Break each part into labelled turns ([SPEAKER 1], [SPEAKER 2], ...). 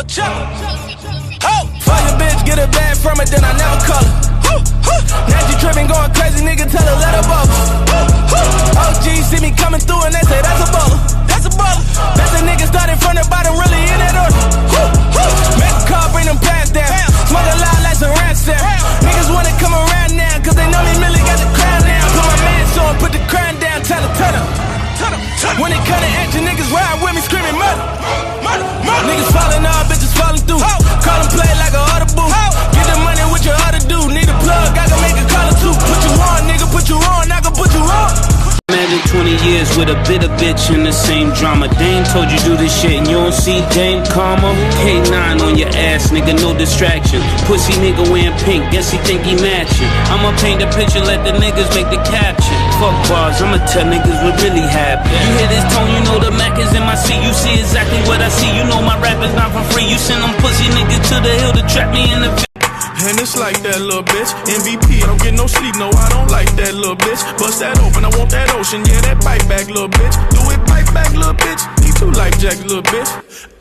[SPEAKER 1] no chopper. Fuck your bitch, get a bag from it, then I never call her. Now she trippin', going crazy, nigga, tell her let her bubble. OG see me coming through and they say that's a baller. That's a baller. That's a nigga started from the bottom, really in that order. Make a call, bring them pants down. Smoke a lot like some ransom. Niggas wanna come around now, cause they know me really got the crown down. Put my man on, put the crown down, tell her turn up. When it come to action, niggas ride with me screaming murder. Niggas falling off, bitches falling through. Call them play like a audible. Get the money with your other dude. Need a plug, I can make a call or two. Put you on, nigga, put you on, I can put you on.
[SPEAKER 2] Imagine 20 years with a bitter bitch in the same drama. Dame told you do this shit and you don't see Dame Karma. K9 on your ass, nigga, no distraction. Pussy nigga wearing pink, guess he think he matching. I'ma paint the picture, let the niggas make the caption. Fuck bars, I'ma tell niggas what really happened. You hear this tone, you know the Mac is in my seat. You see exactly what I see, you know my rap is not for free. You send them pussy niggas to the hill to trap me in the
[SPEAKER 1] and it's like that little bitch. MVP, I don't get no sleep, no, I don't like that little bitch. Bust that open, I want that ocean, yeah, that bite back, little bitch. Do it, bite back, little bitch. Need two life jackets, little bitch.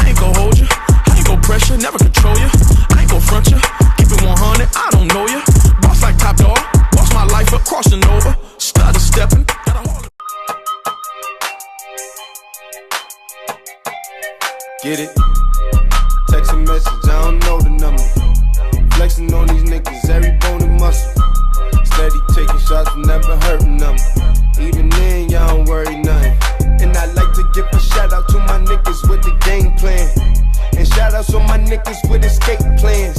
[SPEAKER 1] I ain't gon' hold you, I ain't gon' pressure, never control you. I ain't gon' front you, keep it 100, I don't know you. Boss like top dog, boss my life up, crossing over. Started stepping, gotta hold it.
[SPEAKER 3] Get it? Text a message, I don't know the number. Flexing on these niggas, every bone and muscle. Steady taking shots, never hurting them. Even then, y'all don't worry nothing. And I like to give a shout out to my niggas with the game plan. And shout outs on my niggas with escape plans.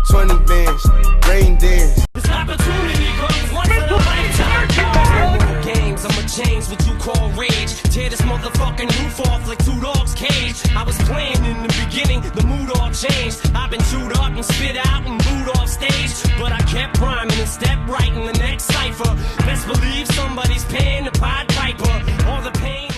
[SPEAKER 3] 20 bands, rain dance.
[SPEAKER 4] This opportunity comes once in a lifetime. Games, I'ma change what you call rage. Tear this motherfucking roof off like two dogs' cage. I was playing in the beginning, the mood all changed. I've been chewed up and spit out and booed off stage. But I kept rhyming and stepped right in the next cipher. Best believe somebody's paying the Pied Piper. All the pain.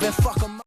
[SPEAKER 1] and fuck 'em up.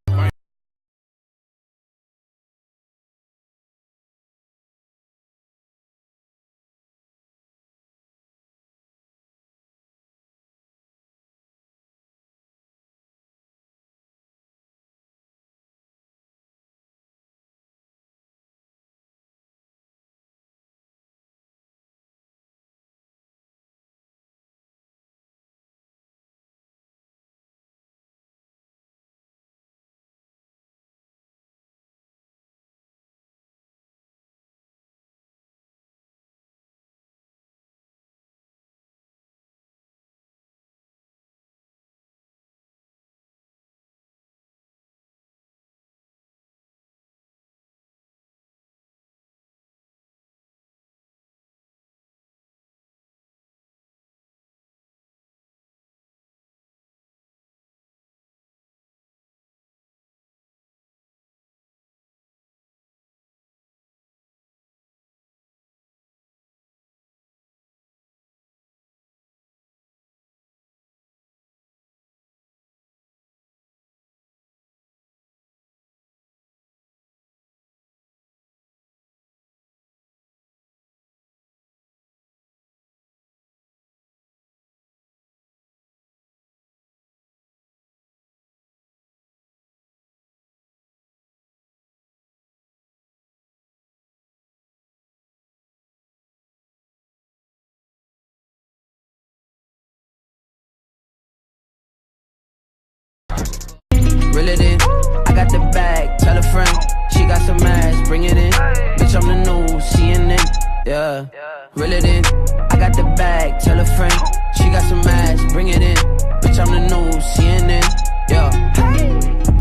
[SPEAKER 1] Reel it in, I got the bag, tell a friend, she got some ass, bring it in, bitch I'm the new CNN, yeah. Reel it in, I got the bag, tell a friend, she got some ass, bring it in, bitch I'm the new CNN, yeah.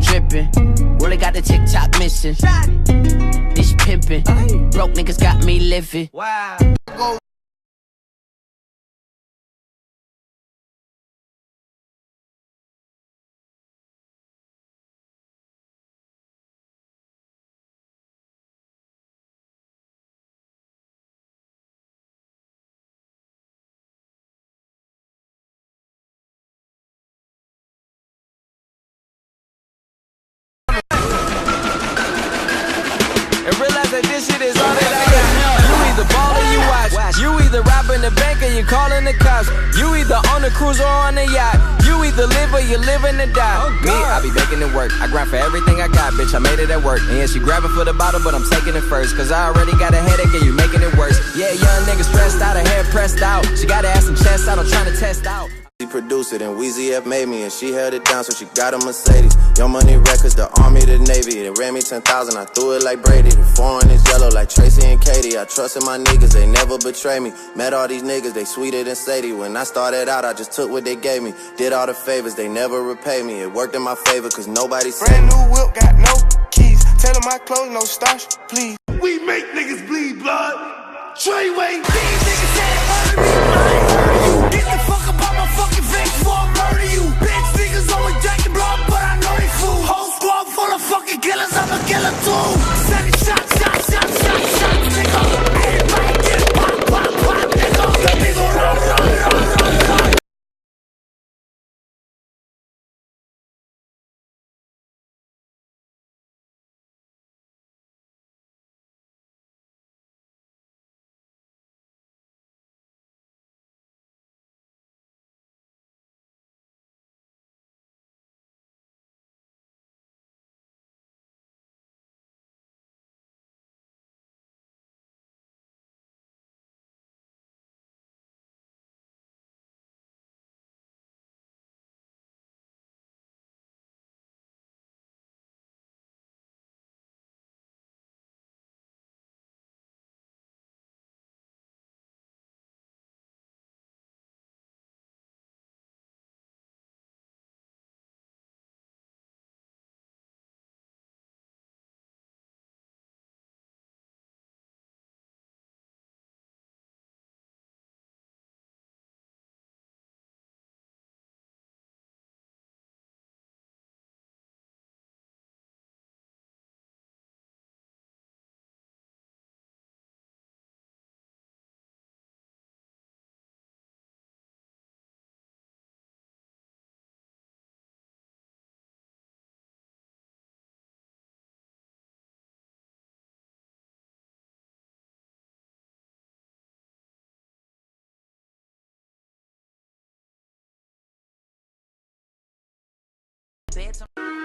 [SPEAKER 1] Drippin', really got the TikTok missing, this pimpin', broke niggas got me living. Wow. And realize that this shit is all that I got. You either ball or you watch. You either robbing the bank or you calling the cops. You either on the cruise or on the yacht. You either live or you live in the die. Me, I be making it work. I grind for everything I got, bitch. I made it at work. And yeah, she grabbing for the bottle, but I'm taking it first. Cause I already got a headache and you making it worse. Yeah, young nigga stressed out, her hair pressed out. She got her ass some chest out, I'm trying to test out.
[SPEAKER 3] She produced it and Weezy F made me and she held it down so she got a Mercedes. Young Money Records, the Army, the Navy. They ran me 10,000, I threw it like Brady. The foreign is yellow like Tracy and Katie. I trusted my niggas, they never betray me. Met all these niggas, they sweeter than Sadie. When I started out, I just took what they gave me. Did all the favors, they never repay me. It worked in my favor cause nobody said.
[SPEAKER 5] Brand new whip, got no keys. Tell them my clothes, no starch, please.
[SPEAKER 6] We make niggas bleed blood. Treyway.
[SPEAKER 1] These niggas said murder me, I ain't heard of you. Get the fuck up on my fucking face before I murder you. Bitch niggas always drinking blood, but I know they fool. Whole squad full of fucking killers, I'm a killer too. Second shot, nigga.
[SPEAKER 7] bedtime.